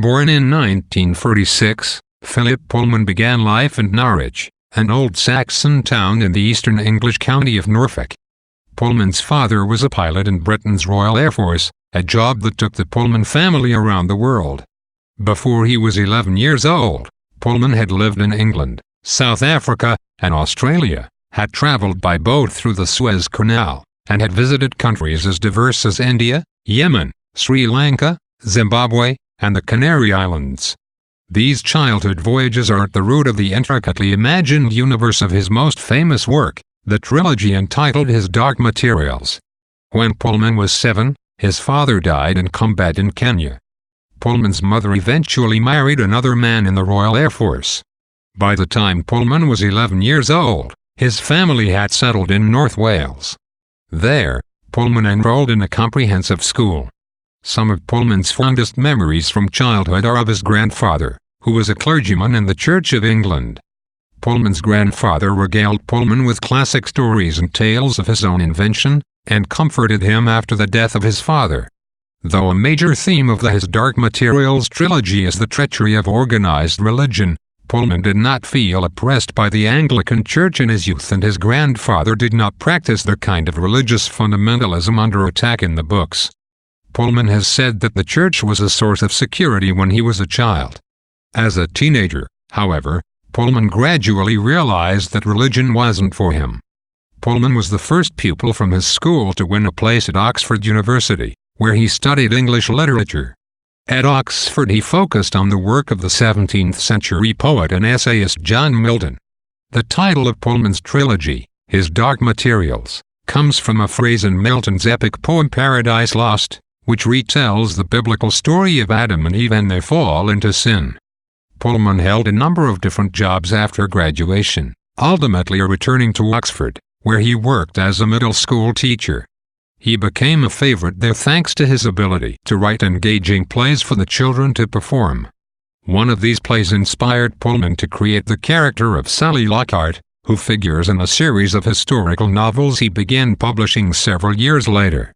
Born in 1946, Philip Pullman began life in Norwich, an old Saxon town in the eastern English county of Norfolk. Pullman's father was a pilot in Britain's Royal Air Force, a job that took the Pullman family around the world. Before he was 11 years old, Pullman had lived in England, South Africa, and Australia, had traveled by boat through the Suez Canal, and had visited countries as diverse as India, Yemen, Sri Lanka, Zimbabwe, and the Canary Islands. These childhood voyages are at the root of the intricately imagined universe of his most famous work, the trilogy entitled His Dark Materials. When Pullman was 7, his father died in combat in Kenya. Pullman's mother eventually married another man in the Royal Air Force. By the time Pullman was 11 years old, his family had settled in North Wales. There, Pullman enrolled in a comprehensive school. Some of Pullman's fondest memories from childhood are of his grandfather, who was a clergyman in the Church of England. Pullman's grandfather regaled Pullman with classic stories and tales of his own invention, and comforted him after the death of his father. Though a major theme of the His Dark Materials trilogy is the treachery of organized religion, Pullman did not feel oppressed by the Anglican Church in his youth, and his grandfather did not practice the kind of religious fundamentalism under attack in the books. Pullman has said that the church was a source of security when he was a child. As a teenager, however, Pullman gradually realized that religion wasn't for him. Pullman was the first pupil from his school to win a place at Oxford University, where he studied English literature. At Oxford he focused on the work of the 17th-century poet and essayist John Milton. The title of Pullman's trilogy, His Dark Materials, comes from a phrase in Milton's epic poem Paradise Lost, which retells the biblical story of Adam and Eve and their fall into sin. Pullman held a number of different jobs after graduation, ultimately returning to Oxford, where he worked as a middle school teacher. He became a favorite there thanks to his ability to write engaging plays for the children to perform. One of these plays inspired Pullman to create the character of Sally Lockhart, who figures in a series of historical novels he began publishing several years later.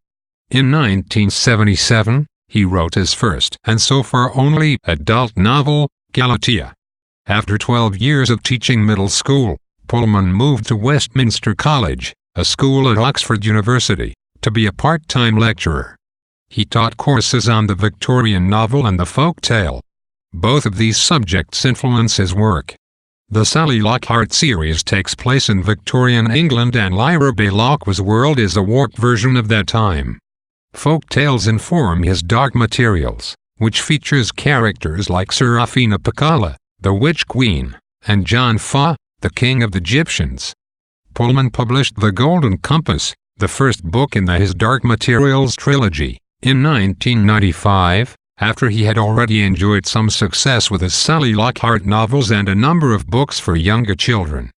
In 1977, he wrote his first and so far only adult novel, Galatea. After 12 years of teaching middle school, Pullman moved to Westminster College, a school at Oxford University, to be a part-time lecturer. He taught courses on the Victorian novel and the folk tale. Both of these subjects influence his work. The Sally Lockhart series takes place in Victorian England, and Lyra Belloqua's world is a warped version of that time. Folk tales inform His Dark Materials, which features characters like Serafina Pekkala, the Witch Queen, and John Fa, the King of the Egyptians. Pullman published The Golden Compass, the first book in the His Dark Materials trilogy, in 1995, after he had already enjoyed some success with his Sally Lockhart novels and a number of books for younger children.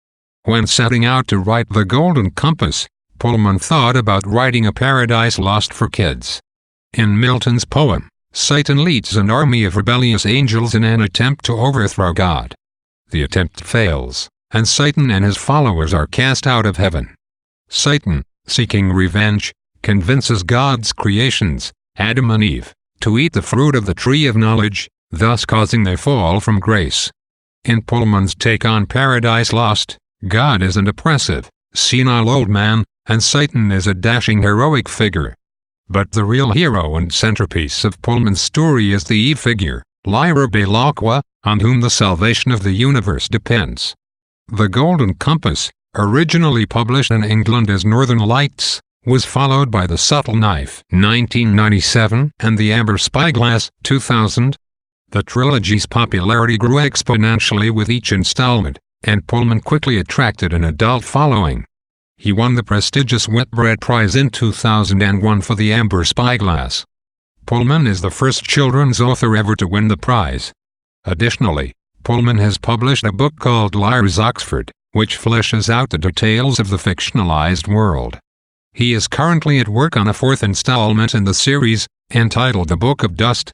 When setting out to write The Golden Compass, Pullman thought about writing a Paradise Lost for kids. In Milton's poem, Satan leads an army of rebellious angels in an attempt to overthrow God. The attempt fails, and Satan and his followers are cast out of heaven. Satan, seeking revenge, convinces God's creations, Adam and Eve, to eat the fruit of the tree of knowledge, thus causing their fall from grace. In Pullman's take on Paradise Lost, God is an oppressive, senile old man, and Satan is a dashing heroic figure. But the real hero and centerpiece of Pullman's story is the Eve figure, Lyra Belloqua, on whom the salvation of the universe depends. The Golden Compass, originally published in England as Northern Lights, was followed by The Subtle Knife, 1997, and The Amber Spyglass, 2000. The trilogy's popularity grew exponentially with each installment, and Pullman quickly attracted an adult following. He won the prestigious Whitbread Prize in 2001 for The Amber Spyglass. Pullman is the first children's author ever to win the prize. Additionally, Pullman has published a book called Lyra's Oxford, which fleshes out the details of the fictionalized world. He is currently at work on a fourth installment in the series, entitled The Book of Dust,